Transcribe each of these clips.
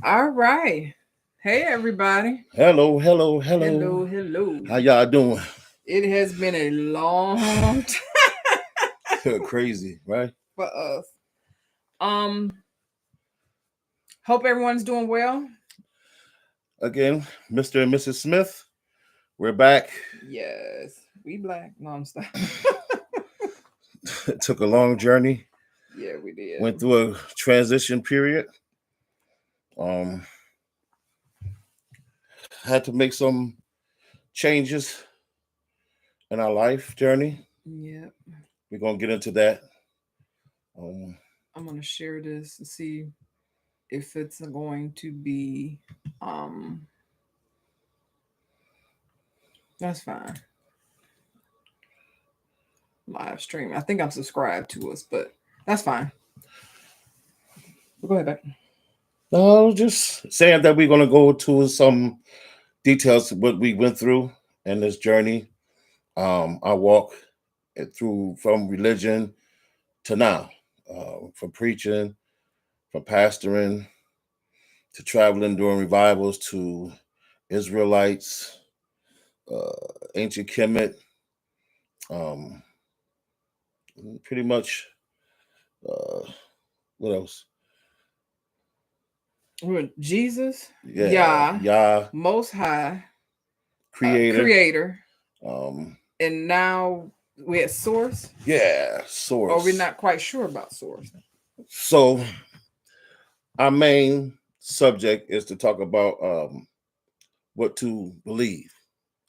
All right. Hey, everybody. Hello, hello, hello. Hello, hello. How y'all doing? It has been a long time Crazy, right? for us. Um, hope everyone's doing well. Again, Mr. and Mrs. Smith, we're back. Yes, we black. No, I'm stop. It took a long journey. Yeah, we did. Went through a transition period. Um, had to make some changes in our life journey. Yep. We're gonna get into that. Um, I'm gonna share this and see if it's going to be. Um, that's fine. Live stream. I think I'm subscribed to us, but that's fine. Go ahead, back. no, just saying that we're gonna go to some details of what we went through in this journey. Our walk through from religion to now, from preaching, from pastoring, to traveling during revivals, to Israelites, ancient Kemet, um, pretty much. Uh, what else? Jesus, Yeah, Yah, Yah, Most High, Creator. Creator, Um, and now we're at Source, yeah, or we're Source. not quite sure about Source. So our main subject is to talk about what to believe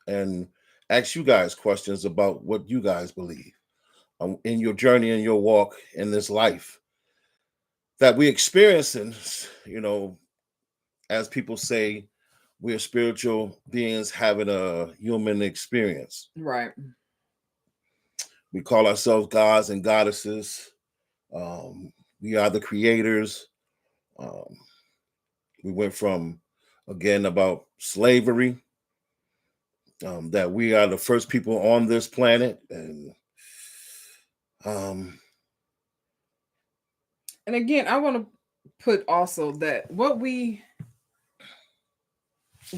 and ask you guys questions about what you guys believe in your journey and your walk in this life that we experiencing. You know, as people say, we're spiritual beings having a human experience. Right. We call ourselves gods and goddesses. Um, we are the creators. Um, we went from, again, about slavery, that we are the first people on this planet. And um, And again, I want to put also that what we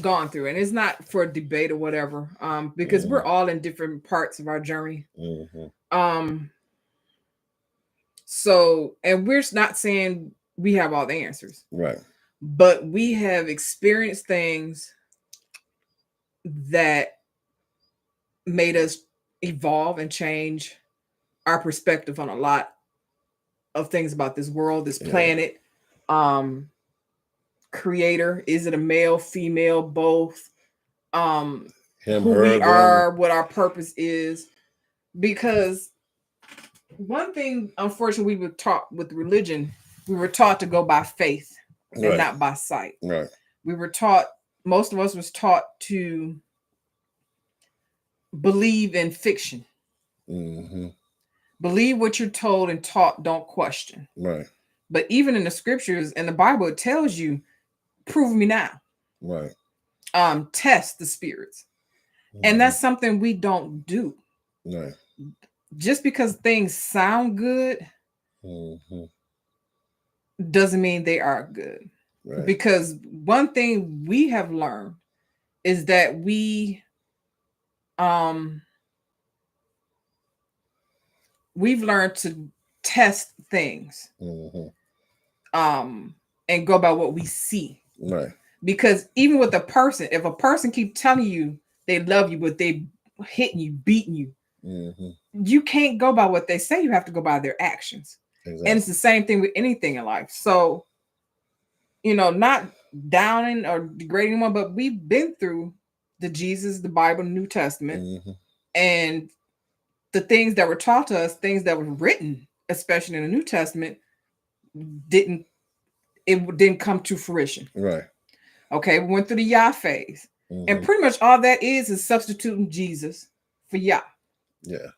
gone through, and it's not for debate or whatever, because we're mhm, all in different parts of our journey. mhm, Um, so, and we're not saying we have all the answers, right, but we have experienced things that made us evolve and change our perspective on a lot of things about this world, this yeah, planet. Um, creator, is it a male, female, both? Um, him, who her, we them, are, what our purpose is. Because one thing, unfortunately, we were taught with religion, we were taught to go by faith and right, not by sight. right, We were taught, most of us was taught to believe in fiction. hmm, Believe what you're told and taught, don't question. right, But even in the scriptures and the Bible, it tells you, prove me now. right, Test the spirits. And hmm, that's something we don't do. right, Just because things sound good hmm, doesn't mean they are good. right, Because one thing we have learned is that um we've learned to test things hmm, um and go by what we see. right, Because even with a person, if a person keep telling you they love you but they hitting you, beating you, hmm, you can't go by what they say. You have to go by their actions. And it's exactly, the same thing with anything in life. So, not downing or degrading one, but we've been through the Jesus, the Bible, New Testament, hmm, and the things that were taught to us, things that were written, especially in the New Testament, didn't didn't come to fruition. right, Okay, we went through the Yah phase, and hmm, pretty much all that is substituting Jesus for Yah. yeah,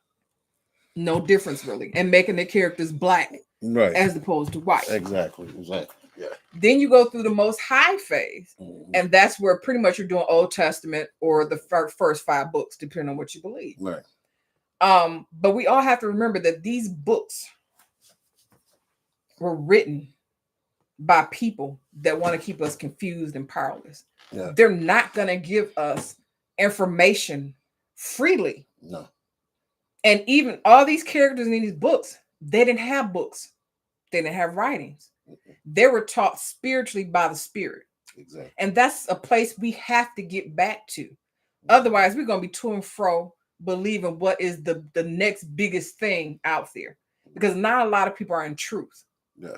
No difference really, and making the characters black right, as opposed to white. exactly, exactly, yeah, Then you go through the Most High phase, hmm, and that's where pretty much you're doing Old Testament or the first five books, depending on what you believe. right, But we all have to remember that these books were written by people that want to keep us confused and powerless. Yeah. They're not going to give us information freely. No. And even all these characters in these books, they didn't have books. They didn't have writings. They were taught spiritually by the Spirit. Exactly. And that's a place we have to get back to. Otherwise, we're going to be to and fro believing what is the next biggest thing out there. Because not a lot of people are in truth. Yeah.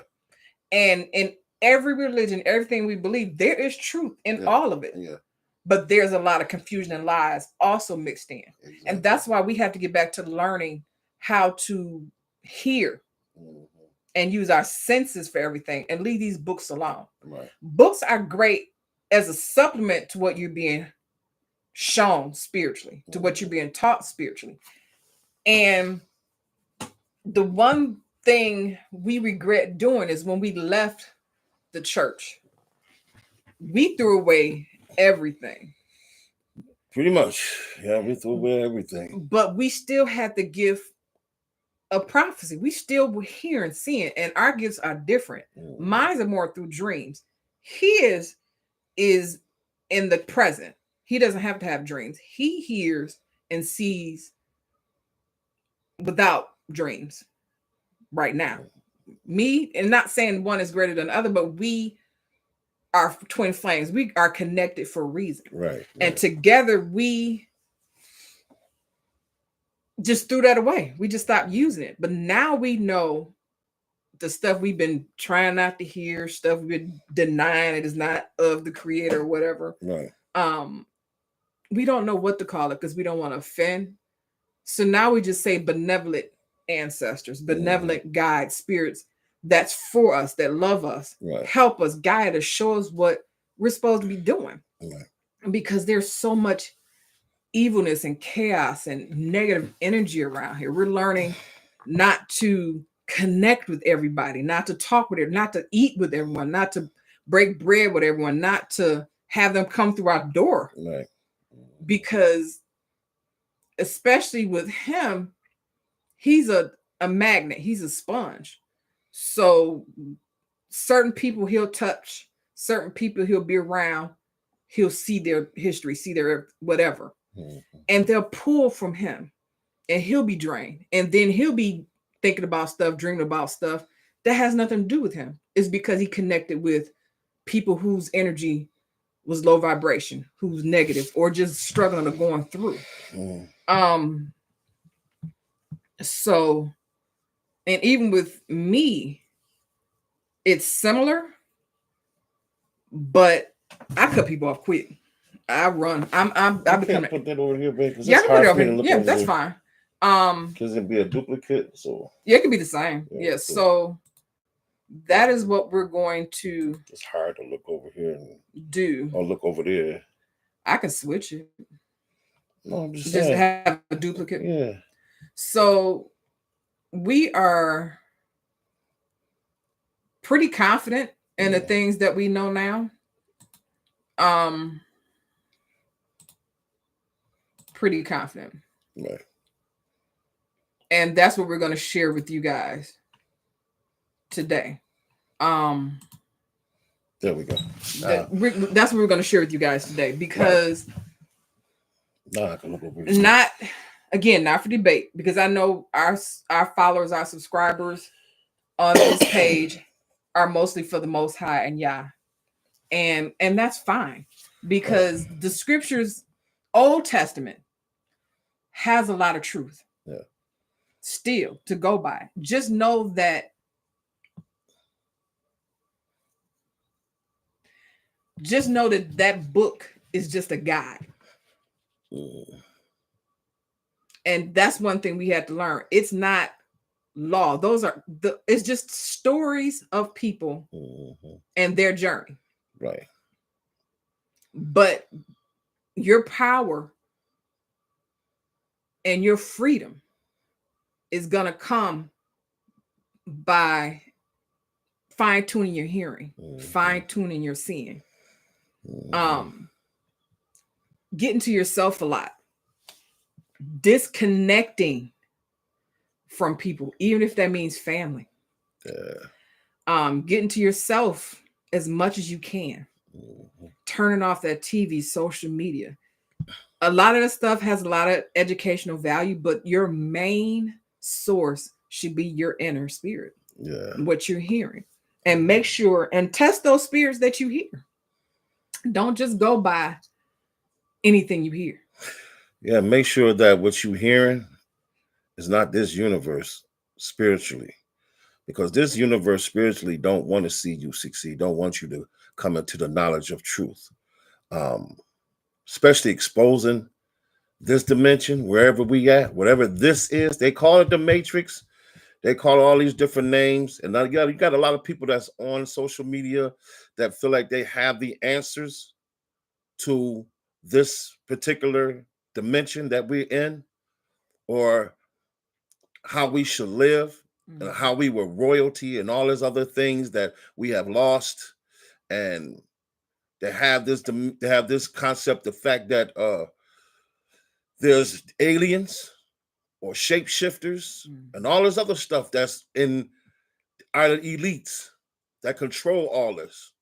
And in every religion, everything we believe, there is truth in all of it. Yeah. But there's a lot of confusion and lies also mixed in. Exactly. And that's why we have to get back to learning how to hear and use our senses for everything and leave these books alone. Right. Books are great as a supplement to what you're being shown spiritually, to what you're being taught spiritually. And the one thing we regret doing is when we left the church, we threw away everything. Pretty much. Yeah, we threw away everything. But we still had the gift of prophecy. We still were hearing, seeing, and our gifts are different. Mine are more through dreams. His is in the present. He doesn't have to have dreams. He hears and sees without dreams right now. Me, and not saying one is greater than the other, but we are twin flames. We are connected for a reason. Right. And together we just threw that away. We just stopped using it. But now we know the stuff we've been trying not to hear, stuff we've been denying it is not of the creator or whatever. Right. We don't know what to call it because we don't want to offend. So now we just say benevolent ancestors, benevolent guides, spirits that's for us, that love us, help us, guide us, show us what we're supposed to be doing. Right. Because there's so much evilness and chaos and negative energy around here. We're learning not to connect with everybody, not to talk with everyone, not to eat with everyone, not to break bread with everyone, not to have them come through our door. Right. Because especially with him, he's a magnet, he's a sponge. So certain people he'll touch, certain people he'll be around, he'll see their history, see their whatever. And they'll pull from him and he'll be drained. And then he'll be thinking about stuff, dreaming about stuff that has nothing to do with him. It's because he connected with people whose energy was low vibration, who's negative, or just struggling or going through. So, and even with me, it's similar, but I cut people off quick. I run. I become. Put that over here, baby. Yeah, I can put it over here. Yeah, that's fine. Because it'd be a duplicate. So yeah, it can be the same. Yeah. So that is what we're going to. It's hard to look over here and do. Or look over there. I can switch it. No, I'm just saying. Have a duplicate. Yeah. So we are pretty confident in the things that we know now. Pretty confident. Right. And that's what we're going to share with you guys today. There we go. That's what we're going to share with you guys today, because I can look over here. not for debate, because I know our followers, our subscribers on this page are mostly for the Most High and Yah. And that's fine, because the scriptures, Old Testament, has a lot of truth. Yeah. Still to go by. Just know that that book is just a guide. And that's one thing we had to learn. It's not law. It's just stories of people and their journey. Right. But your power and your freedom is going to come by fine-tuning your hearing, fine-tuning your seeing, getting to yourself a lot, disconnecting from people, even if that means family. Get into yourself as much as you can. Mhm. Turning off that TV, social media. A lot of that stuff has a lot of educational value, but your main source should be your inner spirit, Yeah. what you're hearing. And make sure and test those spirits that you hear. Don't just go by anything you hear. Yeah. Make sure that what you're hearing is not this universe spiritually, because this universe spiritually don't want to see you succeed, don't want you to come into the knowledge of truth. Um, Especially exposing this dimension, wherever we at, whatever this is. They call it the Matrix. They call all these different names. And now you got a lot of people that's on social media that feel like they have the answers to this particular dimension that we're in, or how we should live, and how we were royalty and all these other things that we have lost. And they have this concept, the fact that there's aliens or shapeshifters and all this other stuff that's in our elites that control all this.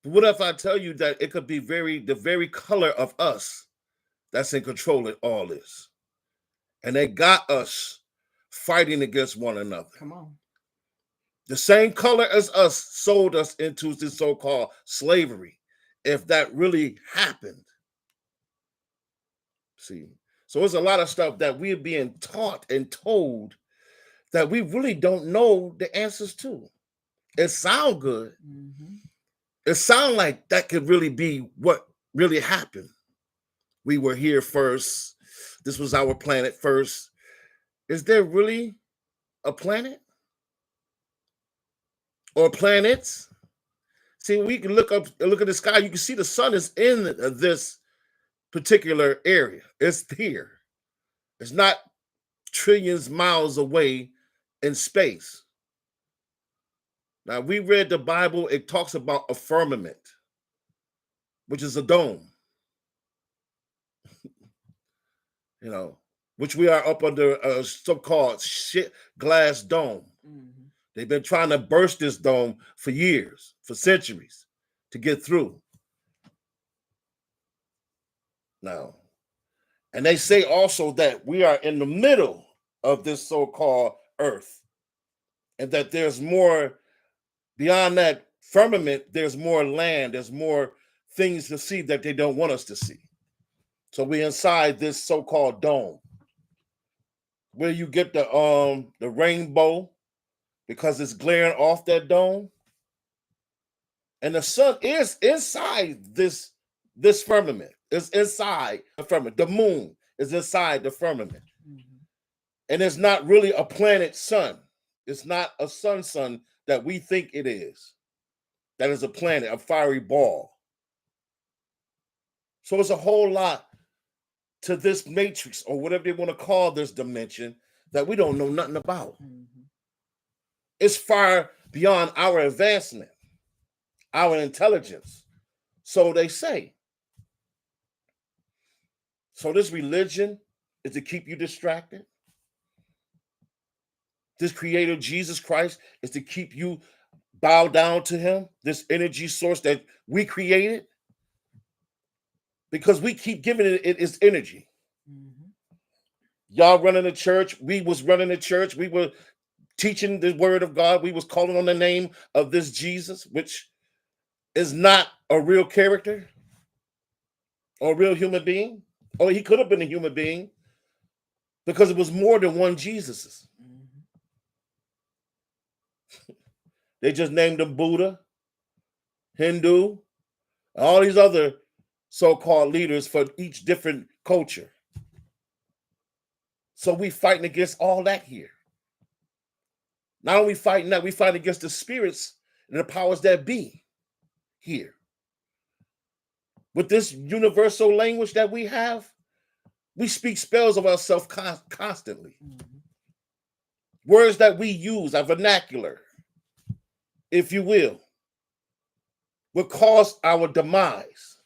But what if I tell you that it could be the very color of us that's in control of all this? And they got us fighting against one another. Come on. The same color as us sold us into this so-called slavery, if that really happened. See, so there's a lot of stuff that we're being taught and told that we really don't know the answers to. It sound good. It sound like that could really be what really happened. We were here first. This was our planet first. Is there really a planet or planets? See, we can look at the sky. You can see the sun is in this particular area. It's here. It's not trillions miles away in space. Now, we read the Bible. It talks about a firmament, which is a dome, which we are up under a so-called glass dome. They've been trying to burst this dome for years, for centuries, to get through. Now, and they say also that we are in the middle of this so-called earth, and that there's more beyond that firmament. There's more land, there's more things to see that they don't want us to see. So we're inside this so-called dome, where you get the rainbow, because it's glaring off that dome. And the sun is inside this firmament. It's inside the firmament. The moon is inside the firmament. And it's not really a planet sun. It's not a sun that we think it is. That is a planet, a fiery ball. So it's a whole lot to this matrix, or whatever they want to call this dimension, that we don't know nothing about. It's far beyond our advancement, our intelligence. So they say. So this religion is to keep you distracted. This creator, Jesus Christ, is to keep you bow down to him, this energy source that we created, because we keep giving it its energy. Y'all running the church. We was running the church. We were teaching the word of God. We was calling on the name of this Jesus, which is not a real character or a real human being. Or he could have been a human being, because it was more than one Jesus. They just named him Buddha, Hindu, all these other so-called leaders for each different culture. So we fighting against all that here. Not only fighting that, we fight against the spirits and the powers that be here. With this universal language that we have, we speak spells of ourselves constantly. Words that we use, our vernacular, if you will cause our demise,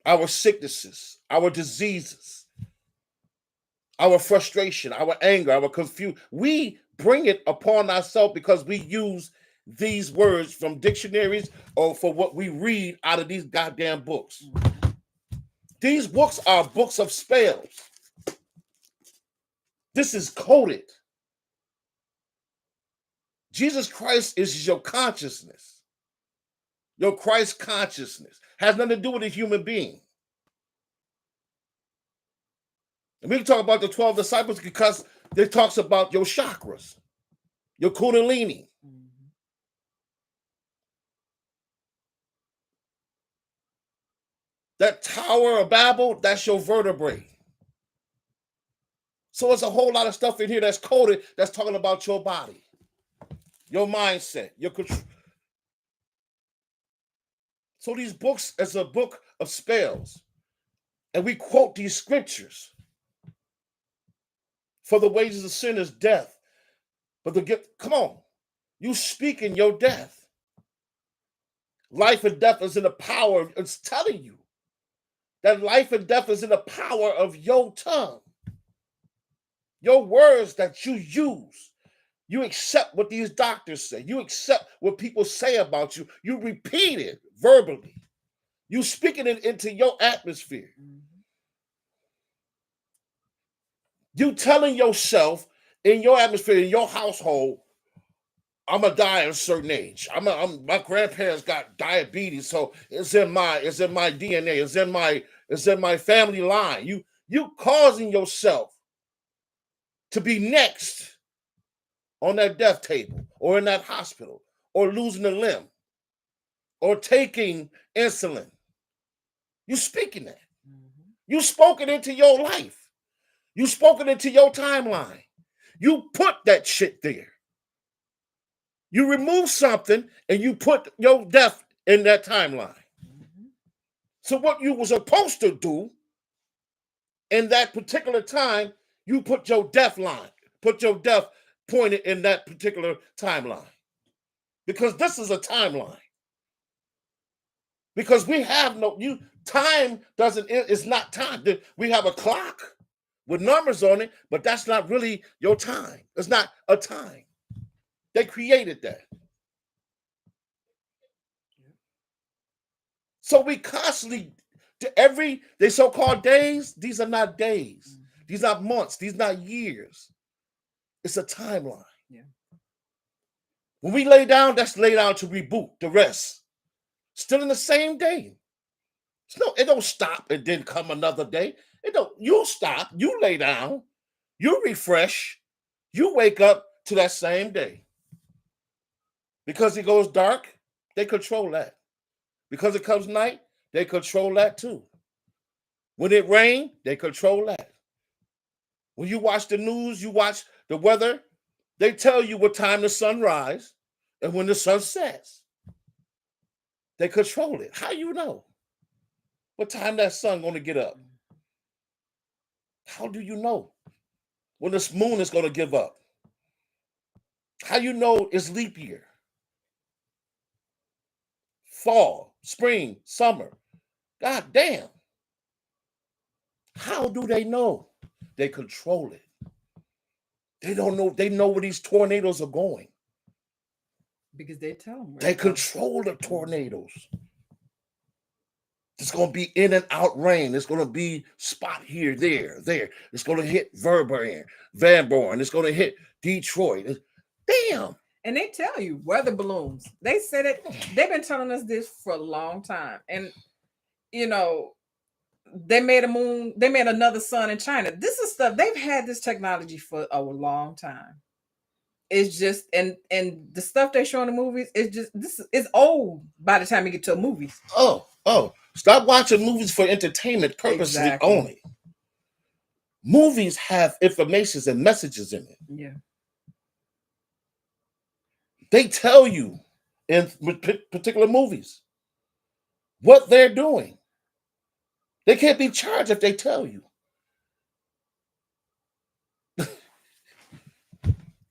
our sicknesses, our diseases, our frustration, our anger, our confusion. We bring it upon ourselves because we use these words from dictionaries or for what we read out of these goddamn books. These books are books of spells. This is coded. Jesus Christ is your consciousness. Your Christ consciousness has nothing to do with a human being. And we can talk about the 12 disciples because it talks about your chakras, your kundalini. That Tower of Babel, that's your vertebrae. So it's a whole lot of stuff in here that's coded that's talking about your body, your mindset, your control. So these books is a book of spells. And we quote these scriptures. For the wages of sin is death. But the gift, come on, you speak in your death. Life and death is in the power. It's telling you that life and death is in the power of your tongue. Your words that you use. You accept what these doctors say. You accept what people say about you. You repeat it verbally. You speaking it into your atmosphere. You telling yourself in your atmosphere, in your household, I'm gonna die at a certain age. My grandparents got diabetes, so it's in my DNA, it's in my family line. You causing yourself to be next on that death table or in that hospital or losing a limb or taking insulin. You speaking that. You spoken into your life. You spoken into your timeline. You put that shit there. You remove something and you put your death in that timeline. So what you were supposed to do in that particular time, you put your death line, put your death pointed in that particular timeline. Because this is a timeline. Because we have time doesn't, it's not time. We have a clock with numbers on it, but that's not really your time. It's not a time. They created that. So we constantly, they so-called days, these are not days. These are months. These are not years. It's a timeline. Yeah. When we lay down, that's lay down to reboot, the rest. Still in the same day. It don't stop and then come another day. You stop, you lay down, you refresh, you wake up to that same day. Because it goes dark, they control that. Because it comes night, they control that too. When it rains, they control that. When you watch the news, you watch the weather, they tell you what time the sun rises and when the sun sets. They control it. How you know what time that sun going to get up? How do you know when the moon is going to give up? How you know it's leap year? Fall, spring, summer. God damn. How do they know? They control it. They don't know. They know where these tornadoes are going. Because they tell them. They control the tornadoes. It's going to be in and out rain. It's going to be spot here, there. It's going to hit Van Born. It's going to hit Detroit. Damn. And they tell you weather balloons. They said it. They've been telling us this for a long time. And, they made a moon. They made another sun in China. This is stuff. They've had this technology for a long time. It's just, and the stuff they show in the movies, this is old by the time you get to movies. Oh. Stop watching movies for entertainment purposes only. Movies have informations and messages in it. Yeah. They tell you in particular movies what they're doing. They can't be charged if they tell you.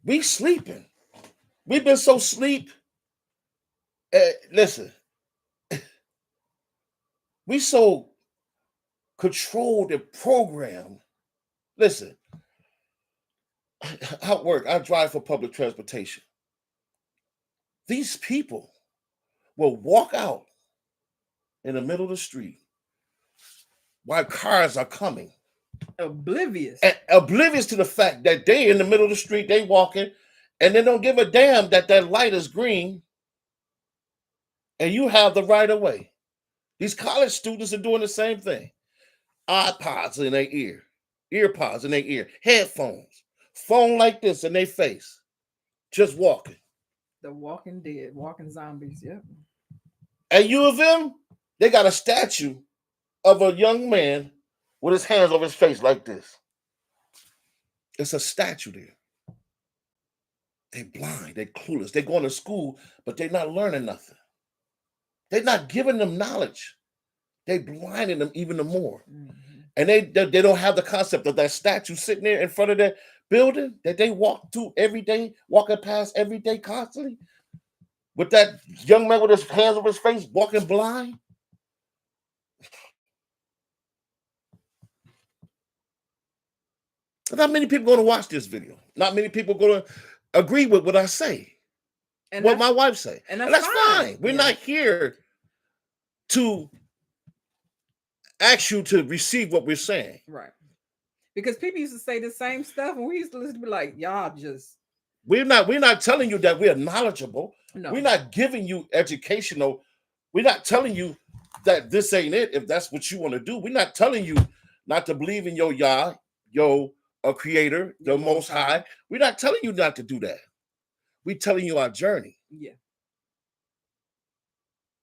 We sleeping. We've been so sleep. Listen. We so controlled and programmed. Listen, At work, I drive for public transportation. These people will walk out in the middle of the street while cars are coming, Oblivious. and oblivious to the fact that they in the middle of the street, they walking, and they don't give a damn that that light is green, and you have the right of way. These college students are doing the same thing. iPods in their earpods in their ear, headphones, phone like this in their face, just walking. The Walking Dead, walking zombies. Yep. At U of M, they got a statue of a young man with his hands over his face like this. It's a statue there. They blind, they clueless. They going to school, but they're not learning nothing. They're not giving them knowledge. They blinding them even more. Mhm. And they don't have the concept of that statue sitting there in front of that building that they walk through every day, walking past every day constantly. With that young man with his hands over his face, walking blind. Not many people going to watch this video. Not many people going to agree with what I say, And what that's, my wife say. and And that's that's fine. fine. We're Yeah. not here to ask you to receive what we're saying. Right. Because people used to say the same stuff, and we used to listen to be like, y'all just We're not telling you that we're knowledgeable. no. We're not giving you educational. We're not telling you that this ain't it if that's what you want to do. We're not telling you not to believe in your Yah, your creator, the most high. We're not telling you not to do that. We're telling you our journey. Yeah.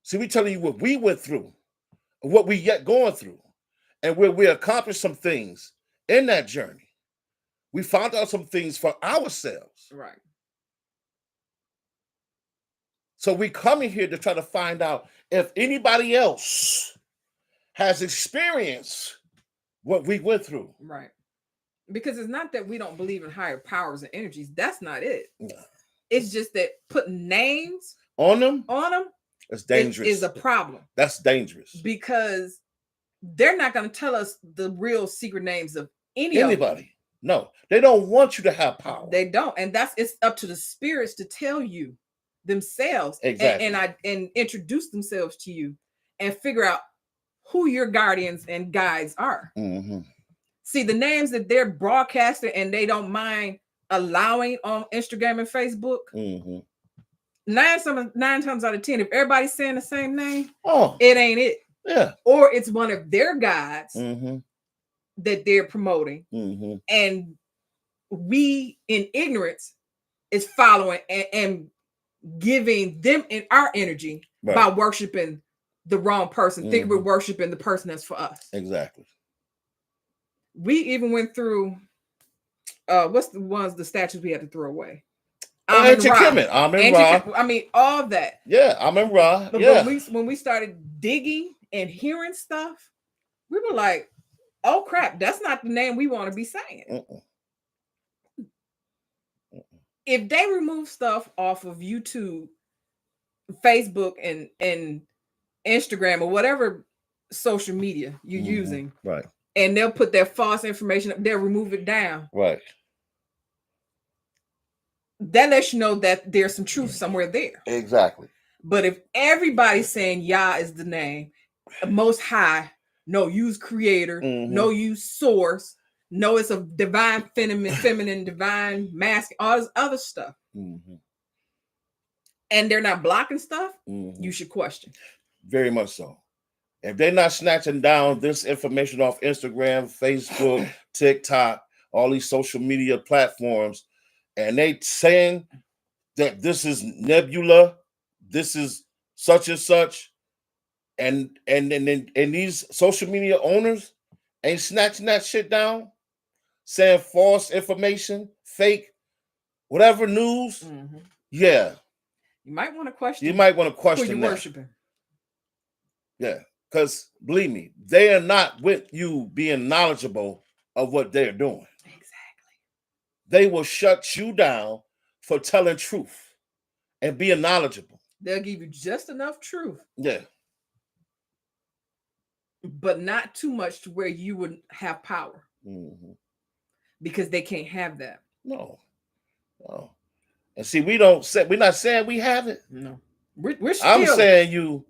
See, we're telling you what we went through, what we yet going through, and where we accomplished some things in that journey. We found out some things for ourselves. Right. So we coming here to try to find out if anybody else has experienced what we went through. Right. Because it's not that we don't believe in higher powers and energies. That's not it. No. It's just that putting names On them, on them it's dangerous. is a problem. That's dangerous. Because they're not going to tell us the real secret names of anybody. No, they don't want you to have power. They don't. And it's up to the spirits to tell you themselves. Exactly. And introduce themselves to you and figure out who your guardians and guides are. Mm-hmm. See, the names that they're broadcasting and they don't mind allowing on Instagram and Facebook, Mm-hmm. 9 times out of 10, if everybody's saying the same name, Oh, it ain't it. yeah. Or it's one of their guides Mm-hmm. that they're promoting. Mm-hmm. And we, in ignorance, is following and giving them in our energy Right. by worshiping the wrong person, thinking we're Mhm. worshiping the person that's for us. Exactly. We even went through what's the statues we had to throw away? Amen Ra. I mean, all that. Yeah, Amen Ra. But Yeah. when we started digging and hearing stuff, we were like, oh crap, that's not the name we want to be saying. Mm-mm. If they remove stuff off of YouTube, Facebook, and Instagram, or whatever social media you're Mhm. using, Right. and they'll put their false information up, they'll remove it down. Right. That lets you know that there's some truth somewhere there. Exactly. But if everybody's saying Yah is the name, most high, no, use creator, Mhm. no, use source, no, it's a divine feminine, divine masculine, all this other stuff, Mm-hmm. and they're not blocking stuff, Mm-hmm. you should question. Very much so. If they're not snatching down this information off Instagram, Facebook, TikTok, all these social media platforms, and they saying that this is nebula, this is such and such, and these social media owners ain't snatching that shit down, saying false information, fake, whatever news, Mhm. yeah, You might want to question. you might want to who question you're that. worshiping. Yeah, because believe me, they are not with you being knowledgeable of what they're doing. Exactly. They will shut you down for telling truth and being knowledgeable. They'll give you just enough truth, Yeah, but not too much to where you would have power, mhm. because they can't have that. No, no. And see, we're not saying we have it. No, we're I'm still saying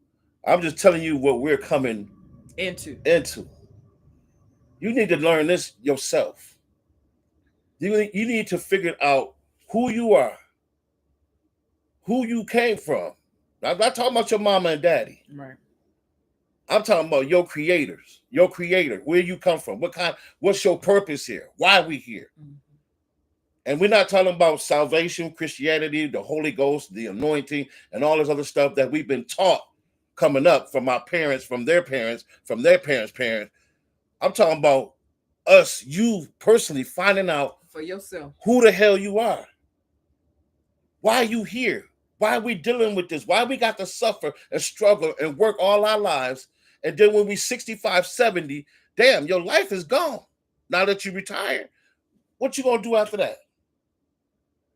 I'm just telling you what we're coming into. You need to learn this yourself. You need to figure out who you are, who you came from. I'm not talking about your mama and daddy. Right. I'm talking about your creators, your creator, where you come from, what's your purpose here? Why we here? Mm-hmm. And we're not talking about salvation, Christianity, the Holy Ghost, the anointing, and all this other stuff that we've been taught coming up from our parents, from their parents, from their parents' parents. I'm talking about us, you personally finding out for yourself who the hell you are. Why are you here? Why are we dealing with this? Why we got to suffer and struggle and work all our lives? And then when we 65, 70, damn, your life is gone. Now that you retired, what you gonna do after that?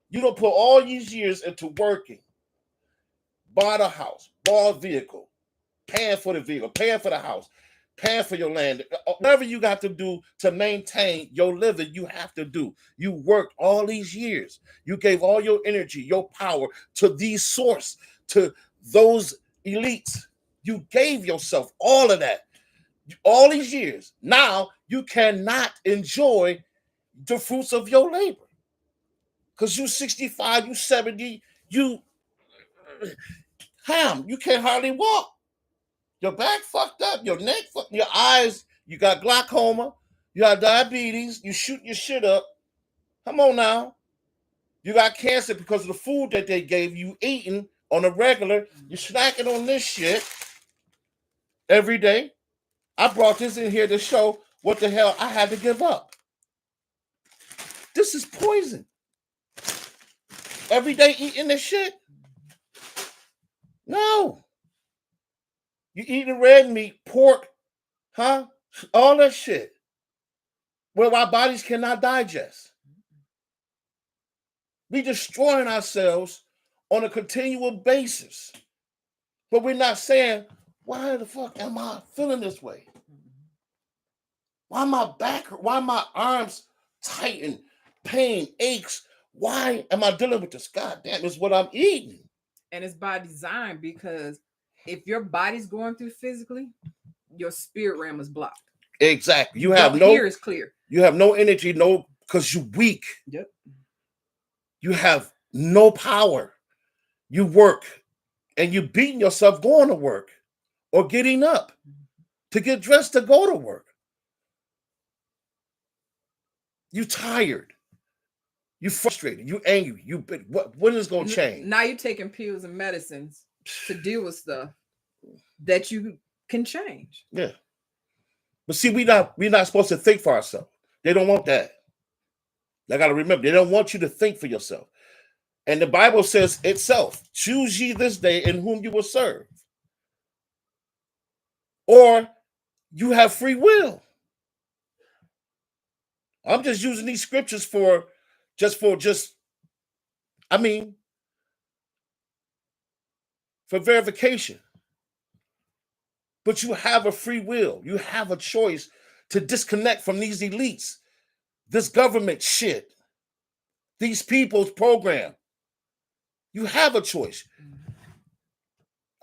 You don't put all these years into working, buy the house, buy a vehicle, paying for the vehicle, paying for the house, paying for your land. Whatever you got to do to maintain your living, you have to do. You worked all these years. You gave all your energy, your power to these source, to those elites. You gave yourself all of that, all these years. Now you cannot enjoy the fruits of your labor. Because you 65, you 70, you you can't hardly walk. Your back fucked up, your neck fucked, your eyes, you got glaucoma, you got diabetes, you shoot your shit up. Come on now. You got cancer because of the food that they gave you eating on a regular. You're snacking on this shit every day. I brought this in here to show what the hell I had to give up. This is poison. Every day eating this shit? No. You eating red meat, pork, huh? All that shit. Well, our bodies cannot digest. We destroying ourselves on a continual basis. But we're not saying, why the fuck am I feeling this way? Why my back, why my arms tighten, pain, aches? Why am I dealing with this? God damn, it's what I'm eating. And it's by design, because if your body's going through physically, your spirit realm is blocked. Exactly. You have no ear is clear. You have no energy, because you're weak. Yep. You have no power. You work and you're beating yourself going to work or getting up to get dressed to go to work. You tired. You frustrated. You angry. When is going to change? Now you're taking pills and medicines to deal with stuff that you can change. Yeah. But see, we're not supposed to think for ourselves. They don't want that. I got to remember, they don't want you to think for yourself. And the Bible says itself, choose ye this day in whom you will serve. Or you have free will. I'm just using these scriptures for verification. But you have a free will. You have a choice to disconnect from these elites, this government shit, these people's program. You have a choice.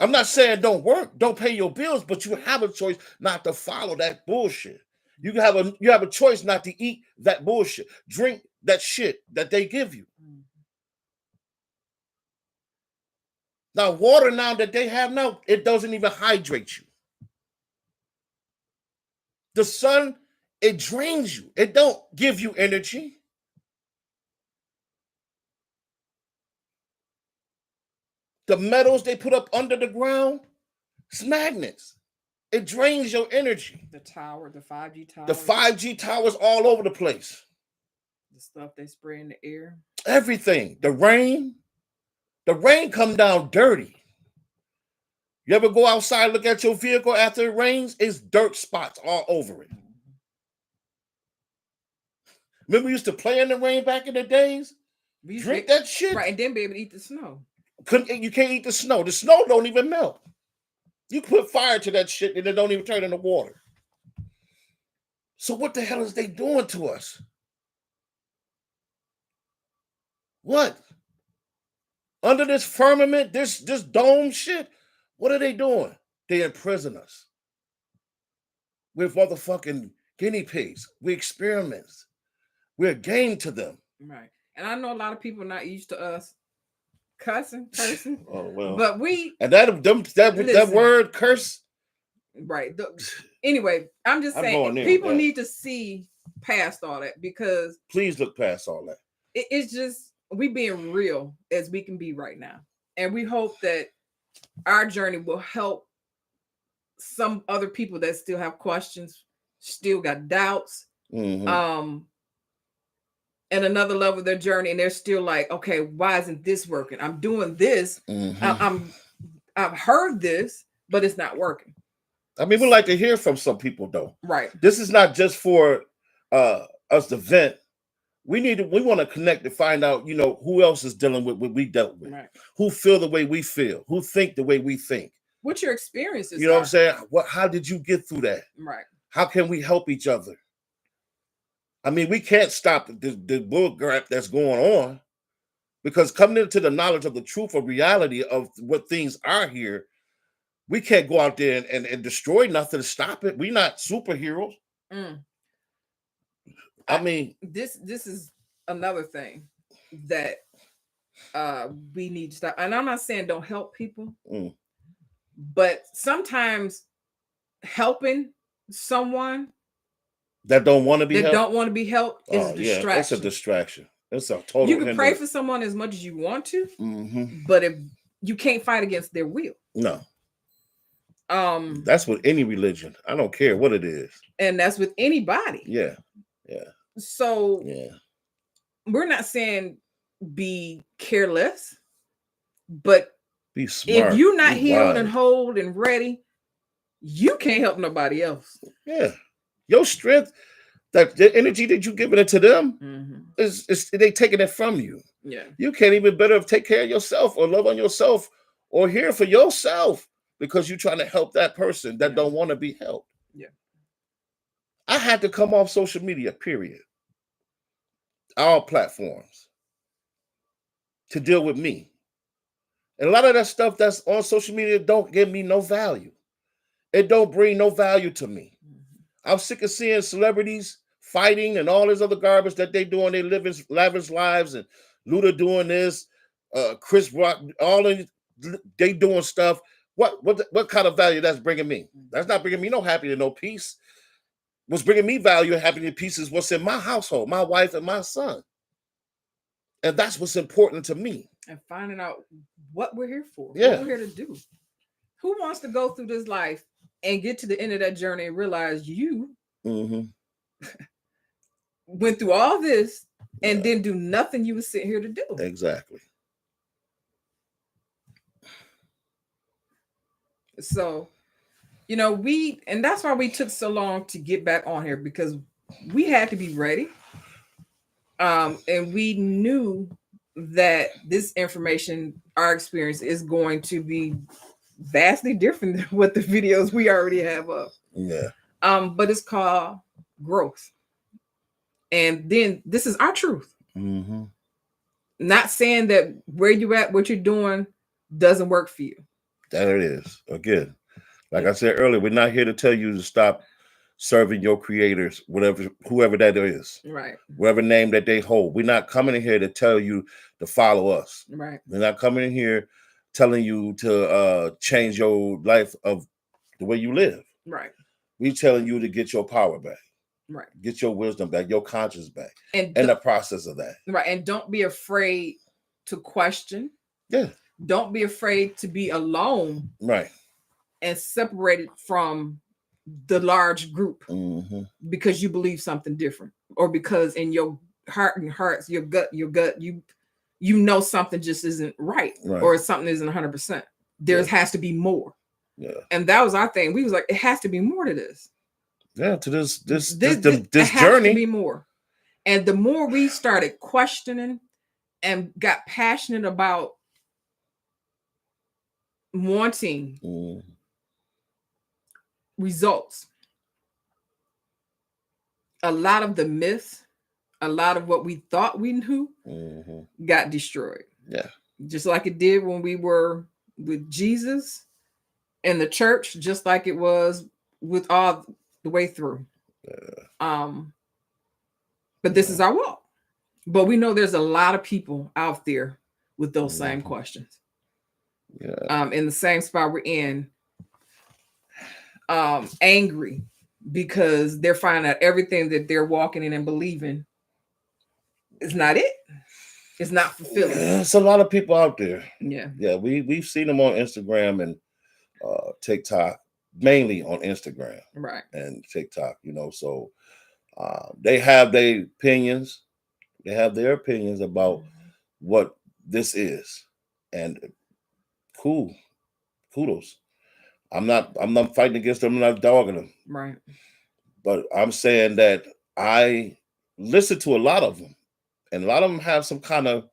I'm not saying don't work, don't pay your bills, but you have a choice not to follow that bullshit. You have a choice not to eat that bullshit, drink that shit that they give you. Now, water now that they have now, it doesn't even hydrate you. The sun, it drains you. It don't give you energy. The metals they put up under the ground, it's magnets. It drains your energy. The tower, the 5G tower. The 5G towers all over the place. The stuff they spray in the air. Everything. The rain come down dirty. You ever go outside, look at your vehicle after it rains? It's dirt spots all over it. Remember we used to play in the rain back in the days? Drink that shit. Right, and then be able to eat the snow. You can't eat the snow. The snow don't even melt. You put fire to that shit and it don't even turn into water. So what the hell is they doing to us? What? Under this firmament, this dome shit? What are they doing? They imprison us. We're motherfucking guinea pigs. We experiments. We're a game to them. Right. And I know a lot of people not used to us cursing. Oh well. But we and that listen. word curse. Right. Anyway, I'm just I'm saying going there people with that. need to see past all that, because Please look past all that. it's just we being real as we can be right now. And we hope that our journey will help some other people that still have questions, still got doubts, Mhm. and another level of their journey, and they're still like, okay, why isn't this working? I'm doing this. Mhm. I've heard this, but it's not working. I mean, we like to hear from some people though. Right. This is not just for us to vent. We want to connect to find out, who else is dealing with what we dealt with, Right. who feel the way we feel, who think the way we think. What your experiences You know are. what I'm saying? How did you get through that? Right. How can we help each other? I mean, we can't stop the bull crap that's going on, because coming into the knowledge of the truth of reality of what things are here, we can't go out there and destroy nothing to stop it. We're not superheroes. I mean, this is another thing that we need to stop. And I'm not saying don't help people, but sometimes helping someone that don't want to be that helped. don't want to be helped is a distraction. Yeah, it's a distraction. It's a total. You can pray for someone as much as you want to, but if you can't fight against their will. No. That's with any religion. I don't care what it is. And that's with anybody. Yeah. So yeah, we're not saying be careless, but be smart. If you're not healed and whole and ready, you can't help nobody else. Yeah. Your strength, that the energy that you're giving it to them, is they taking it from you. Yeah. You can't even better take care of yourself or love on yourself or hear for yourself, because you're trying to help that person that don't want to be helped. Yeah. I had to come off social media, period. All platforms, to deal with me. And a lot of that stuff that's on social media don't give me no value. It don't bring no value to me. I'm sick of seeing celebrities fighting and all this other garbage that they do in their lavish lives, and Luda doing this, Chris Rock, all of they doing stuff. What kind of value that's bringing me? That's not bringing me no happiness, no peace. What's bringing me value and happiness and peace is what's in my household, my wife and my son. And that's what's important to me. And finding out what we're here for. Yeah. What we're here to do. Who wants to go through this life and get to the end of that journey and realize you went through all this and didn't do nothing you were sitting here to do? Exactly. So, and that's why we took so long to get back on here, because we had to be ready. And we knew that this information, our experience, is going to be vastly different than what the videos we already have up. Yeah. But it's called growth. And then this is our truth. Not saying that where you at, what you're doing doesn't work for you. That it is. Again, like I said earlier, we're not here to tell you to stop serving your creators, whoever that is. Right. Whatever name that they hold. We're not coming in here to tell you to follow us. Right. We're not coming in here telling you to change your life of the way you live. Right. We're telling you to get your power back. Right. Get your wisdom back, your conscience back. And in the process of that. Right. And don't be afraid to question. Yeah. Don't be afraid to be alone. Right. And separated from the large group because you believe something different, or because in your heart and hearts, your gut, you know something just isn't right. Or something isn't 100%. There has to be more. Yeah. And that was our thing. We was like, it has to be more to this. Yeah, to this it has journey. To be more. And the more we started questioning and got passionate about wanting results, a lot of the myths, a lot of what we thought we knew got destroyed. Yeah. Just like it did when we were with Jesus and the church, just like it was with all the way through. But this is our walk. But we know there's a lot of people out there with those same questions. In the same spot we're in, angry because they're finding out everything that they're walking in and believing is not it. It's not fulfilling. There's a lot of people out there. Yeah. We've seen them on Instagram and TikTok, mainly on Instagram, right, and TikTok. So they have their opinions. They have their opinions about what this is, and kudos. I'm not fighting against them. I'm not dogging them. Right. But I'm saying that I listen to a lot of them, and a lot of them have some kind of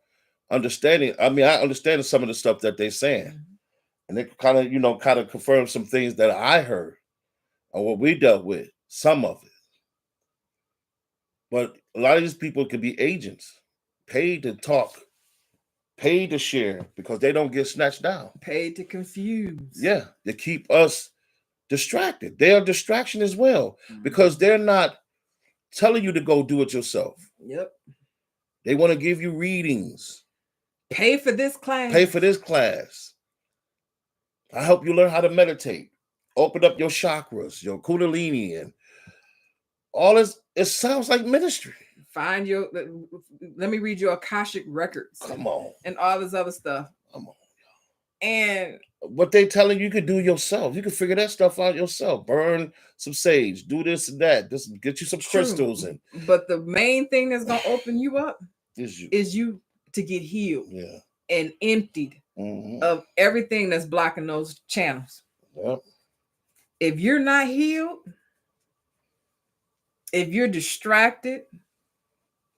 understanding. I mean, I understand some of the stuff that they're saying, and they kind of confirm some things that I heard and what we dealt with, some of it. But a lot of these people could be agents, paid to talk, paid to share, because they don't get snatched down. Paid to confuse. Yeah, they keep us distracted. They are distraction as well, because they're not telling you to go do it yourself. Yep. They want to give you readings. Pay for this class. Pay for this class. I help you learn how to meditate. Open up your chakras, your kundalini, and all this. It sounds like ministry. Find your. Let me read your Akashic records. Come on. And all this other stuff. Come on. And what they telling you could do yourself. You can figure that stuff out yourself. Burn some sage. Do this and that. Just get you some crystals. But the main thing that's gonna open you up is you to get healed. Yeah. And emptied of everything that's blocking those channels. Yep. If you're not healed, if you're distracted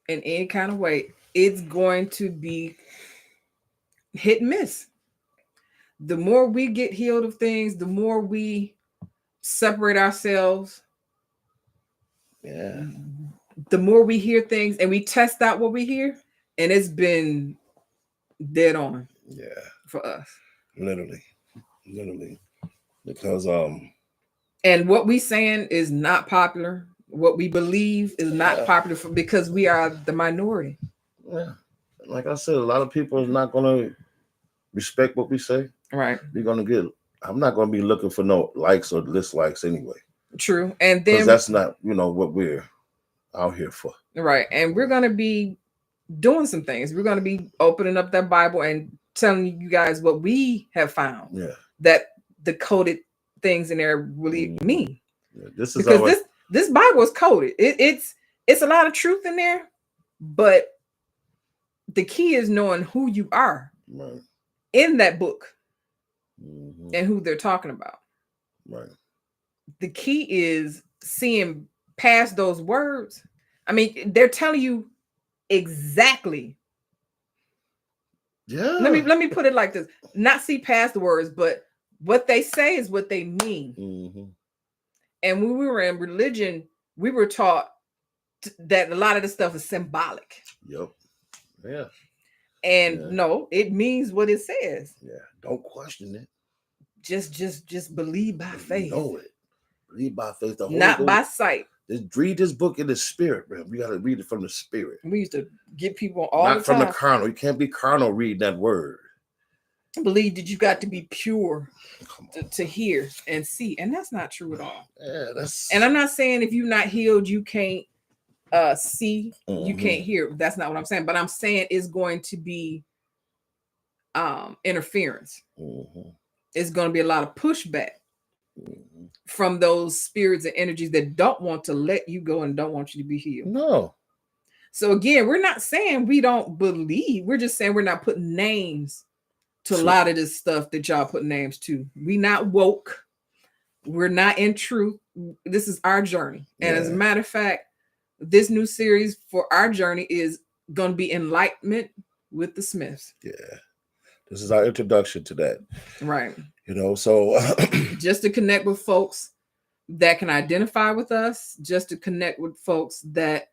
in any kind of way, it's going to be hit and miss. The more we get healed of things, the more we separate ourselves. Yeah. The more we hear things and we test out what we hear, and it's been dead on. Yeah. For us. Literally. Because and what we saying is not popular. What we believe is not popular because we are the minority. Yeah. Like I said, a lot of people are not gonna respect what we say. Right. I'm not gonna be looking for no likes or dislikes anyway. True. And then that's not, what we're out here for. Right. And we're gonna be doing some things. We're gonna be opening up that Bible and telling you guys what we have found. Yeah. That the coded things in there really mean. Yeah, this is because this Bible is coded. It's a lot of truth in there, but the key is knowing who you are in that book and who they're talking about. Right. The key is seeing past those words. I mean, they're telling you exactly. Yeah. Let me put it like this: not see past the words, but what they say is what they mean. And when we were in religion, we were taught that a lot of the stuff is symbolic. Yep. Yeah. And no, it means what it says. Yeah. Don't question it. Just believe by faith. Know it. Believe by faith. Not by sight. Just read this book in the spirit, man. We got to read it from the spirit. We used to get people all not the from time. the carnal. You can't be carnal reading that word. I believe that you got to be pure to hear and see, and that's not true at all. Yeah, and I'm not saying if you're not healed, you can't see, you can't hear. That's not what I'm saying. But I'm saying it's going to be interference. It's going to be a lot of pushback from those spirits and energies that don't want to let you go and don't want you to be healed. No. So again, we're not saying we don't believe. We're just saying we're not putting names to a lot of this stuff that y'all put names to. We not woke. We're not in truth. This is our journey. And as a matter of fact, this new series for our journey is going to be Enlightenment with the Smiths. Yeah. This is our introduction to that. Right. So just to connect with folks that can identify with us, just to connect with folks that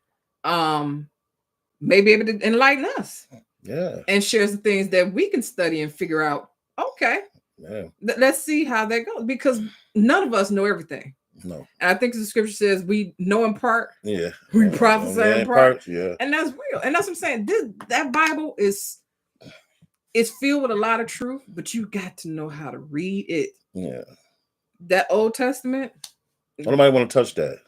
may be able to enlighten us Yeah. and share some things that we can study and figure out. Okay, Yeah. let's see how that goes, because none of us know everything. No. And I think the scripture says we know in part, Yeah. we prophesy in part, Yeah. and that's real. And that's what I'm saying. That Bible is filled with a lot of truth, but you got to know how to read it. Yeah. That Old Testament, Nobody want to touch that.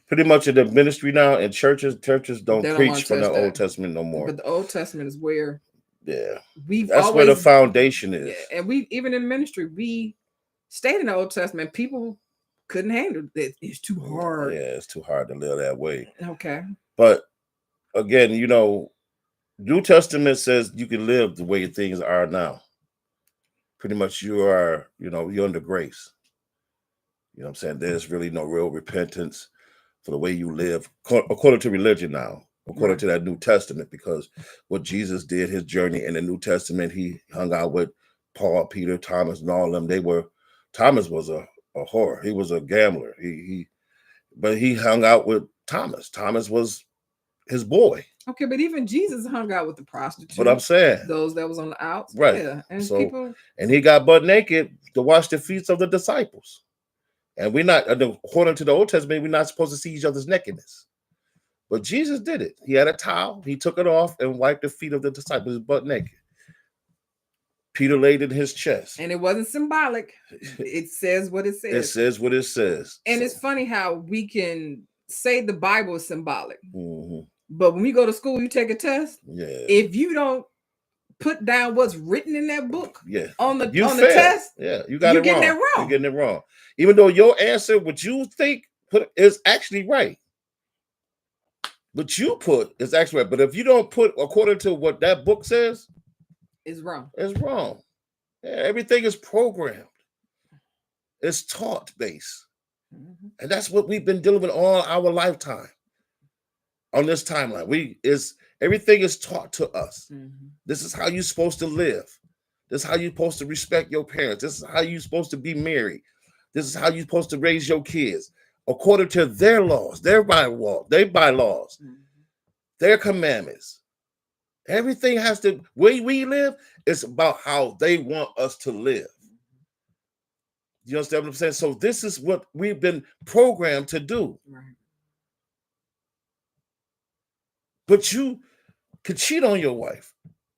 Pretty much in the ministry now, and churches don't they don't wanna preach from the touch Old that. Testament no more. But the Old Testament is where Yeah. we've That's always, where the foundation is. yeah, and we even in ministry, we stayed in the Old Testament. People couldn't handle it. It's too hard. Yeah, it's too hard to live that way. Okay. But again, you know, New Testament says you can live the way things are now. Pretty much you are, you know, you're under grace. You know what I'm saying? There's really no real repentance for the way you live, according to religion now, according Right. to that New Testament, because what Jesus did, his journey in the New Testament, he hung out with Paul, Peter, Thomas, and all of them. Thomas was a whore. He was a gambler. But he hung out with Thomas. Thomas was his boy. Okay, but even Jesus hung out with the prostitutes. But I'm saying, those that was on the outs. right. Yeah. And So, people, and he got butt naked to wash the feet of the disciples. And we're not, according to the Old Testament, we're not supposed to see each other's nakedness. But Jesus did it. He had a towel. He took it off and wiped the feet of the disciples butt naked. Peter laid in his chest. and it wasn't symbolic. It says what it says. It says what it says. And So, it's funny how we can say the Bible is symbolic. mhm. But when we go to school, you take a test. Yeah. If you don't put down what's written in that book, Yeah. on the You on failed. the test, Yeah, you got you're it wrong. getting it wrong. You're getting it wrong. Even though your answer, what you think is actually right. What you put is actually right. But if you don't put according to what that book says, it's wrong. it's wrong. Yeah, everything is programmed. It's taught based. Mhm. And that's what we've been dealing with all our lifetime. On this timeline, everything is taught to us. Mhm. This is how you're supposed to live. This is how you're supposed to respect your parents. This is how you're supposed to be married. This is how you're supposed to raise your kids according to their laws, their bylaws, Mhm. their commandments. Everything has to, way we live, it's about how they want us to live. You understand what I'm saying? So this is what we've been programmed to do. Right. But you can cheat on your wife.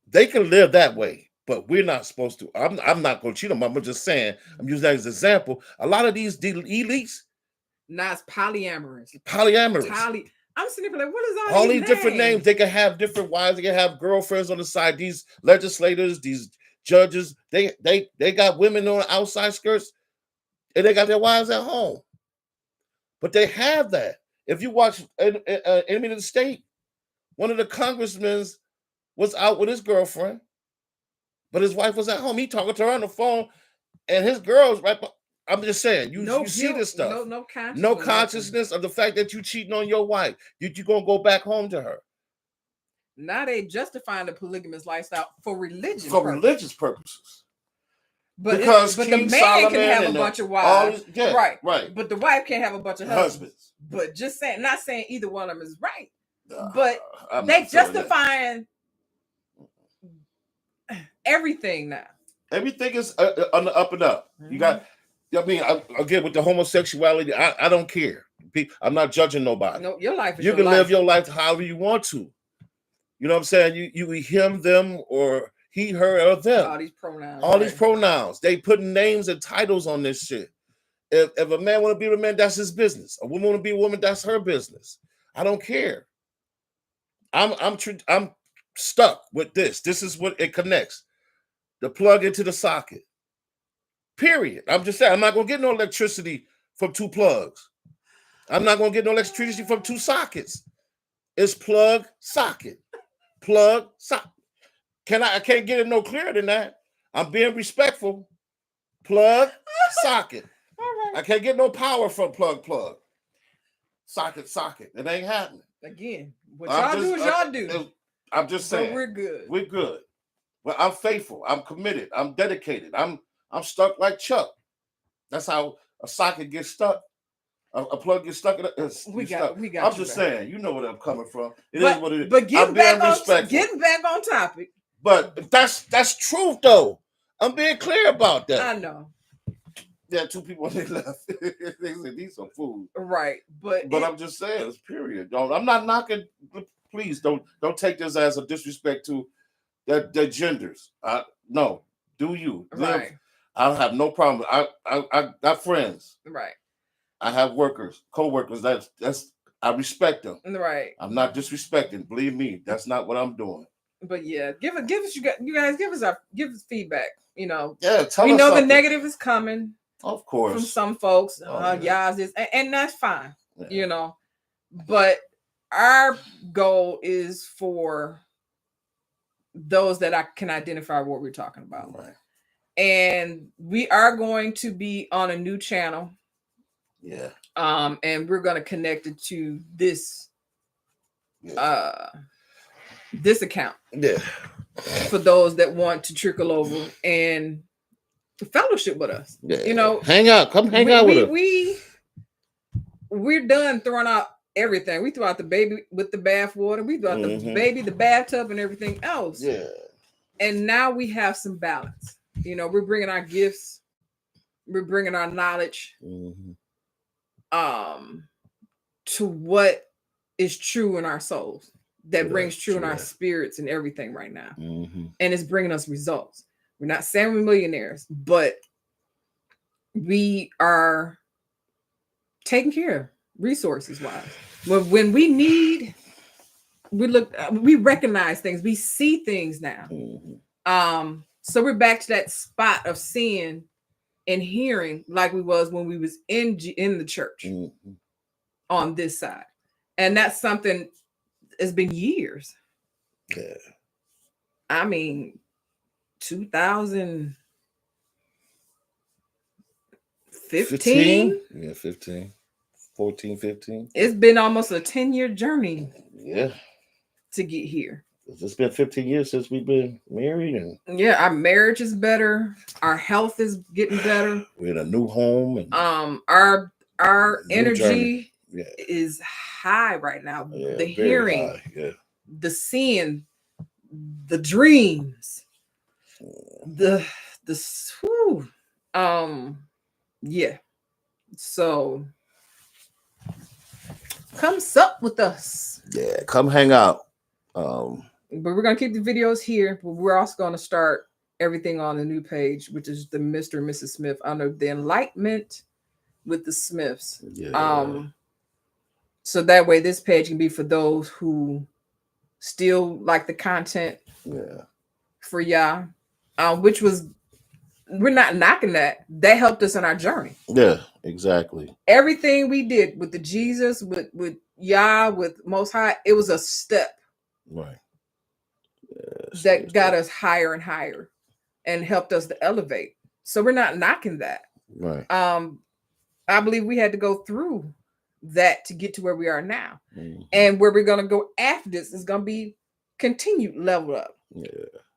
They can live that way, but we're not supposed to. I'm not going to cheat on them. I'm just saying, I'm using that as an example. A lot of these elites, Now it's polyamorous. polyamorous. I'm sitting there like, what is All these different names. They can have different wives. They can have girlfriends on the side. These legislators, these judges, they got women on outside skirts, and they got their wives at home. But they have that. If you watch Enemy of the State, one of the congressmen was out with his girlfriend, but his wife was at home. He talking to her on the phone, and his girl's right. I'm just saying, you see this stuff. No consciousness of the fact that you cheating on your wife. You gonna go back home to her. Now they justifying the polygamous lifestyle for religion. Religious purposes. But because the King man Solomon can have a and bunch of wives. Right. But the wife can't have a bunch of husbands. But just saying, not saying either one of them is right. But they justifying everything now. Everything is on the up and up. Mm-hmm. You got, I mean, again, with the homosexuality, I don't care. I'm not judging nobody. No, your life is you can live your life however you want to. You know what I'm saying? You him, them, or he, her, or them. All these pronouns. They putting names and titles on this shit. If a man want to be with a man, that's his business. A woman want to be a woman, that's her business. I don't care. I'm stuck with this. This is what it connects. The plug into the socket. Period. I'm just saying, I'm not gonna get no electricity from two plugs. I'm not gonna get no electricity from two sockets. It's plug, socket. Plug, socket. I can't get it no clearer than that. I'm being respectful. Plug, socket. Right. I can't get no power from plug. Socket. It ain't happening. Again, what y'all do is y'all do. I'm just saying. So we're good. We're good. Well, I'm faithful. I'm committed. I'm dedicated. I'm stuck like Chuck. That's how a socket gets stuck. A plug gets stuck in it. We got I'm you just back. saying, you know where I'm coming from. It is But what it is. but I'm being respectful. getting back on topic. But that's truth though. I'm being clear about that. I know. Yeah, two people they left. They said these some food. Right. But I'm just saying, it's period. I'm not knocking. Please don't take this as a disrespect to their genders. No, do you live? right. I have no problem. I got friends. Right. I have workers, co-workers. That's I respect them. Right. I'm not disrespecting. Believe me, that's not what I'm doing. But yeah, give us you guys give us feedback. You know, Yeah, tell we us know something. the negative is coming. Of course. From some folks, yeah. this, and that's fine. Yeah. You know, but our goal is for those that I can identify what we're talking about. Right. And we are going to be on a new channel. Yeah. And we're going to connect it to this this account. Yeah. For those that want to trickle over and fellowship with us. Yeah. You know, hang out. Come hang out with us. We're done throwing out everything. We threw out the baby with the bath water. We threw out the baby, the bathtub, and everything else. Yeah. And now we have some balance. You know, we're bringing our gifts. We're bringing our knowledge. To what is true in our souls. That brings true in our spirits and everything right now. And it's bringing us results. We're not saying we're millionaires, but we are taking care resources wise. When we need, we recognize things, we see things now. So we're back to that spot of seeing and hearing like we was when we was in the church on this side. And that's something. It's been years. Yeah. I mean, 2015? Yeah, 15. 14, 15. It's been almost a 10-year journey. Yeah. To get here. It's been 15 years since we've been married. And yeah, our marriage is better. Our health is getting better. We're in a new home. And our energy is high right now. Yeah, the hearing. High. The seeing, the dreams, so come sup with us. Yeah, come hang out. But we're gonna keep the videos here, but we're also gonna start everything on a new page, which is the Mr. and Mrs. Smith under the Enlightenment with the Smiths. So that way this page can be for those who still like the content for y'all, which was, we're not knocking that. That helped us in our journey. Yeah, exactly. Everything we did with the Jesus, with Yah, with Most High, it was a step. Right. That got us higher and higher and helped us to elevate. So we're not knocking that. Right. I believe we had to go through that to get to where we are now. And where we're going to go after this is going to be continued level up. Yeah.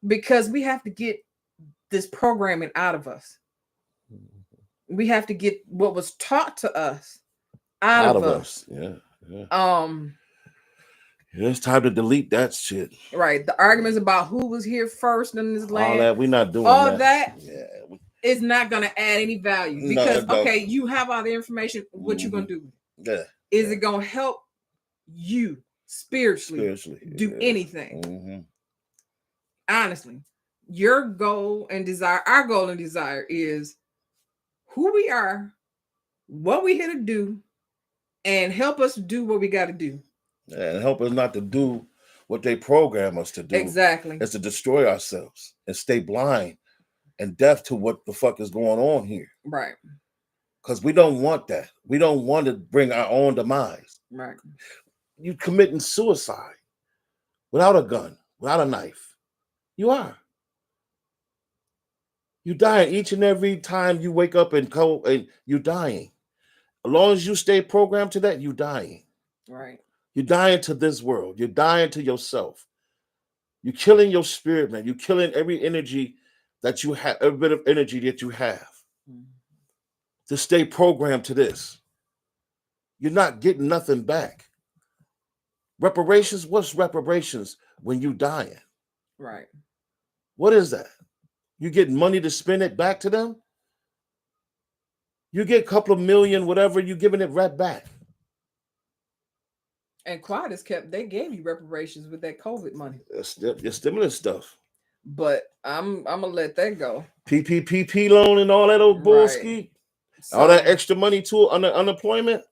Because we have to get this programming out of us. We have to get what was taught to us out of us. Yeah. It's time to delete that shit. Right. The arguments about who was here first in this land. All that, we're not doing all that. Yeah. It's not going to add any value. Because, you have all the information. What you going to do? Yeah. Is it going to help you spiritually do anything? Honestly, your goal and desire, our goal and desire is who we are, what we here to do, and help us do what we got to do. And help us not to do what they program us to do. Exactly. Is to destroy ourselves and stay blind and deaf to what the fuck is going on here. Right. Because we don't want that. We don't want to bring our own demise. Right. You committing suicide without a gun, without a knife. You are. You dying each and every time you wake up and go, and you're dying. As long as you stay programmed to that, you're dying. Right. You're dying to this world. You're dying to yourself. You're killing your spirit, man. You're killing every energy that you have, every bit of energy that you have. To stay programmed to this. you're not getting nothing back. Reparations, what's reparations when you dying? Right. What is that? You get money to spend it back to them? You get a couple of million, whatever, you giving it right back. And quiet as kept, they gave you reparations with that COVID money. Your stimulus stuff. But I'm gonna let that go. PPP loan and all that old bullshit. All that extra money to unemployment.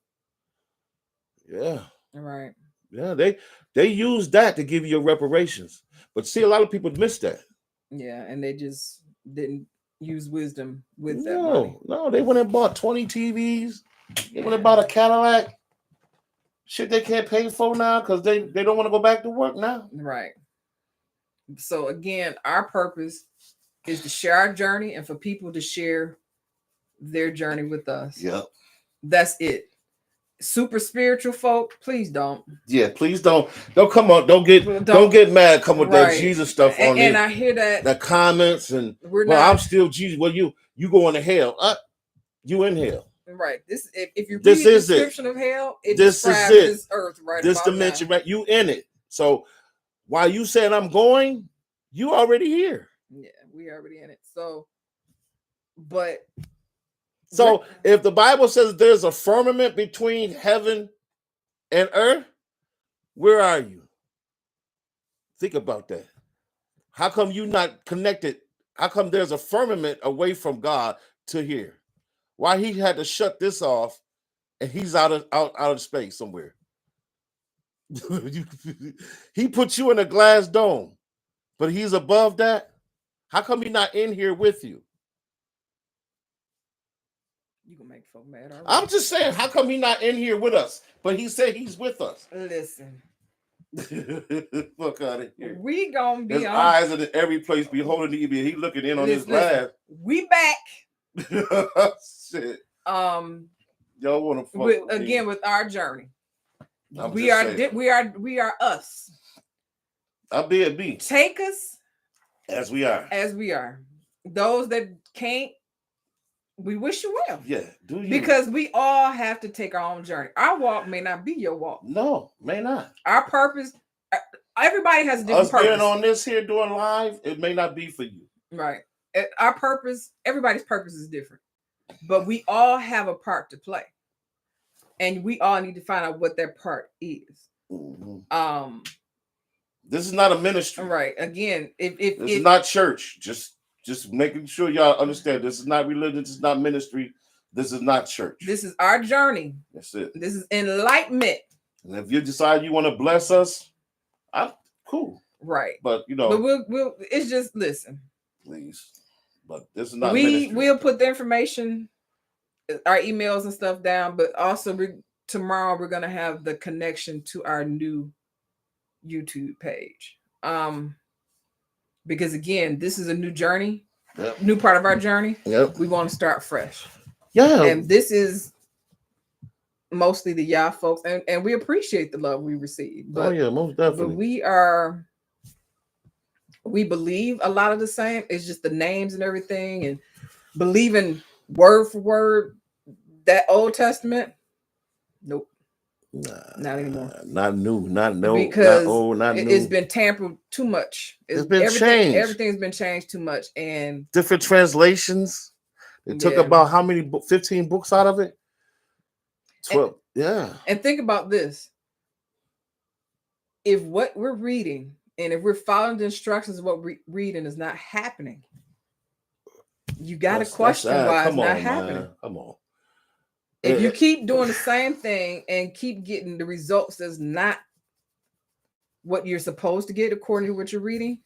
Yeah. Right. Yeah, they use that to give you reparations. But see, a lot of people miss that. Yeah, and they just didn't use wisdom with that money. No, they went and bought 20 TVs. They went and bought a Cadillac. Shit they can't pay for now because they don't want to go back to work now. Right. So again, our purpose is to share our journey and for people to share their journey with us. Yep. That's it. Super spiritual folk, please don't. Yeah, please don't come on. Don't get mad. Come with that Jesus stuff on and I hear that the comments and I'm still Jesus. Well, you going to hell? You in hell? Right. This if you read the description of hell, it describes this earth right. This dimension, right? You in it. So while you saying I'm going, you already here. Yeah, we already in it. So, but. So if the Bible says there's a firmament between heaven and earth, where are you? Think about that. How come you not connected? How come there's a firmament away from God to here? Why he had to shut this off and he's out of space somewhere? He put you in a glass dome, but he's above that. How come he's not in here with you? You gonna make folk mad. I'm just saying, how come he's not in here with us? But he said he's with us. Listen. Fuck out of here. We gonna be his eyes in every place beholding the He looking in on his glass. We back. Shit. Y'all want to fuck again with our journey. We are us. I'll be a B. Take us as we are. As we are. Those that can't, we wish you well. Yeah, do you? Because we all have to take our own journey. Our walk may not be your walk. No, may not. Our purpose, everybody has a different purpose. Being on this here doing live, it may not be for you. Right. Our purpose, everybody's purpose is different. But we all have a part to play. And we all need to find out what that part is. Mm-hmm. This is not a ministry. Right. Again, this is not church. Just making sure y'all understand this is not religion, this is not ministry, this is not church. This is our journey. That's it. This is enlightenment. And if you decide you want to bless us, I'm cool. Right. But but we'll it's just listen. Please. But this is not ministry. We'll put the information, our emails and stuff down, but also tomorrow we're gonna have the connection to our new YouTube page. Because again, this is a new journey, new part of our journey. Yep. We want to start fresh. Yeah. And this is mostly the Yah folks, and we appreciate the love we receive. But, most definitely. But we believe a lot of the same. It's just the names and everything, and believing word for word that Old Testament. Nope. Not anymore. Not new. Not no. Because not old. Not new. It's been tampered too much. It's been changed. Everything's been changed too much, and different translations. They took about how many? 15 books out of it. 12. Yeah. And think about this: if what we're reading and if we're following the instructions of what we're reading is not happening, you got to question why it's not happening. Man. Come on. If you keep doing the same thing and keep getting the results that's not what you're supposed to get according to what you're reading,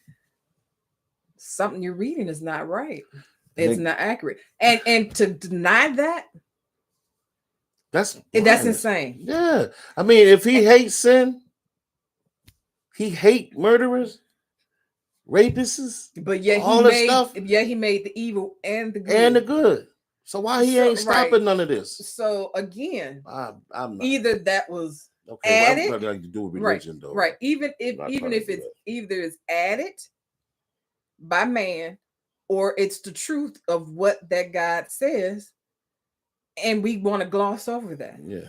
something you're reading is not right. It's not accurate. And to deny that, that's insane. Yeah. I mean, if he hates sin, he hates murderers, rapists, but yet he made the evil and the good. And the good. So why he ain't stopping none of this? So again, I'm not. Either that was added, well, like to do with religion, though. Right. Even if it's either it's added by man, or it's the truth of what that God says, and we want to gloss over that. Yeah.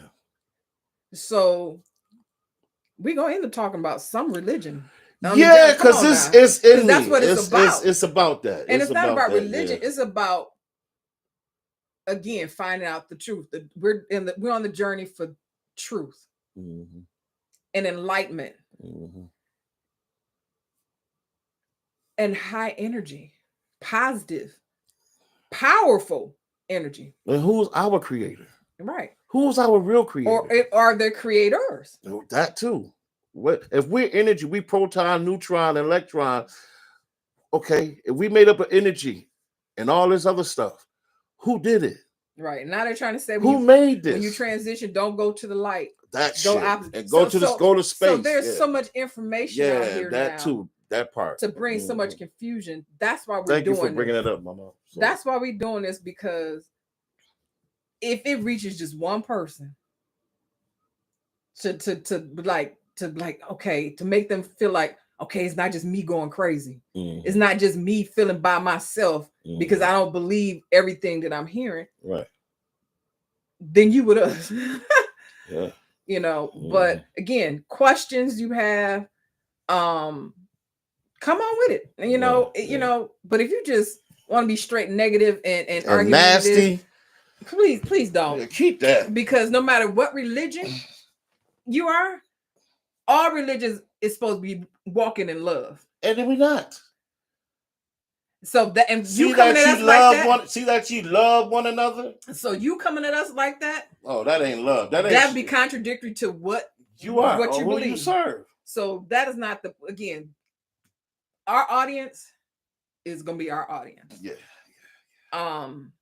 So we're gonna end up talking about some religion. Yeah, because it's in that's me. what it's about. It's about that. And it's not about that, religion. Yeah. It's about, again, finding out the truth. We're on the journey for truth Mm-hmm. and enlightenment Mm-hmm. and high energy, positive, powerful energy. And who's our creator? Right. Who's our real creator? Or are there creators? That too. What if we're energy? We proton, neutron, electron. Okay, if we made up an energy and all this other stuff, who did it? Right. Now they're trying to say who made this? When you transition, don't go to the light. That go shit. opposite. And go to space. So there's so much information out here that now too. That part to bring so much confusion. That's why we're Thank doing you for bringing this. it up, Mama. So, That's why we're doing this, because if it reaches just one person to make them feel like, okay, it's not just me going crazy. It's not just me feeling by myself because I don't believe everything that I'm hearing. Right. Then you would have, yeah. You know. But again, questions you have, come on with it. You know, you know. But if you just want to be straight negative and argumentative, nasty, please don't. Yeah, keep that. Because no matter what religion you are, all religions is supposed to be walking in love. And then we're not. So that, and see you coming that at us like that. See that you love one another. So you coming at us like that. Oh, that ain't love. That'd be contradictory to what you are, what you believe. You serve. So that is not the, again, our audience is gonna be our audience. Yeah. I'm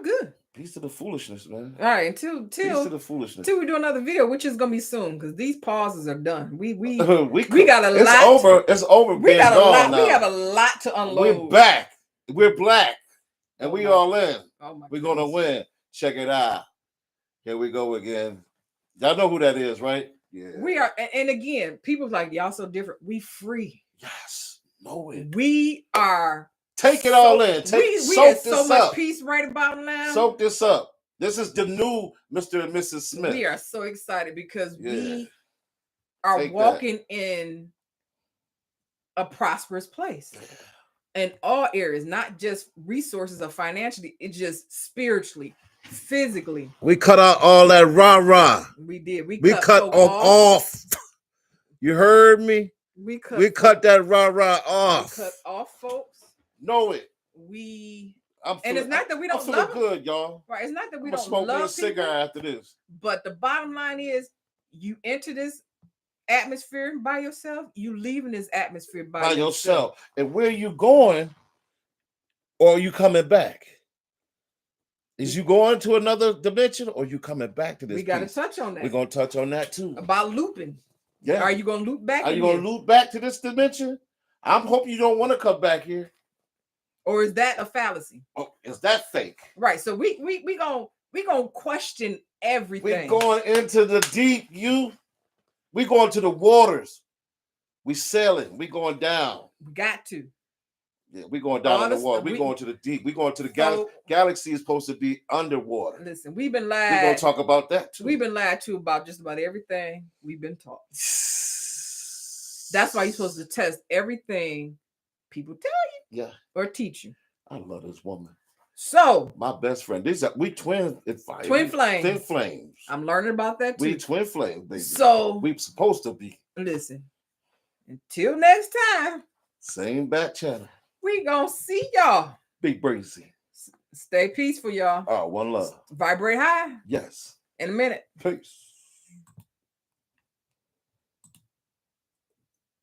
good. Peace to the foolishness, man. All right, until peace to the foolishness. Till we do another video, which is gonna be soon, because these pauses are done. We got a lot. It's over. It's over. We got a lot. Now. We have a lot to unload. We're back. We're black, and we all in. We're gonna win. Check it out. Here we go again. Y'all know who that is, right? Yeah. We are, and again, people's like, y'all so different. We free. Yes. Know it. We are. Take it all in. We have so much peace right about now. Soak this up. This is the new Mr. and Mrs. Smith. We are so excited because we are walking in a prosperous place in all areas, not just resources or financially. It's just spiritually, physically. We cut out all that rah-rah. We did. We cut off. You heard me? We cut that rah-rah off. We cut off, folks. Know it. And it's not that we don't love good, y'all. Right. It's not that we don't smoke love a cigar after this. But the bottom line is, you enter this atmosphere by yourself. You leave in this atmosphere by yourself. And where you going, or are you coming back? Is you going to another dimension, or you coming back to this? We got to touch on that. We're gonna touch on that too. About looping. Yeah. Are you gonna loop back? Are you gonna loop back to this dimension? I'm hoping you don't want to come back here. Or is that a fallacy? Oh, is that fake? Right. So we gonna question everything. We're going into the deep. We going to the waters. We sailing. We going down. We got to. Yeah, we going down in the water. We going to the deep. We going to the galaxy. Galaxy is supposed to be underwater. Listen, we've been lied. We're gonna talk about that too. We've been lied to about just about everything we've been taught. That's why you're supposed to test everything people tell you, or teach you. I love this woman. So my best friend. We twin flames. Twin flames. I'm learning about that too. We twin flames, baby. So we supposed to be. Listen. Until next time. Same bat channel. We gonna see y'all. Be breezy. Stay peaceful, y'all. Oh, one love. Vibrate high. Yes. In a minute. Peace.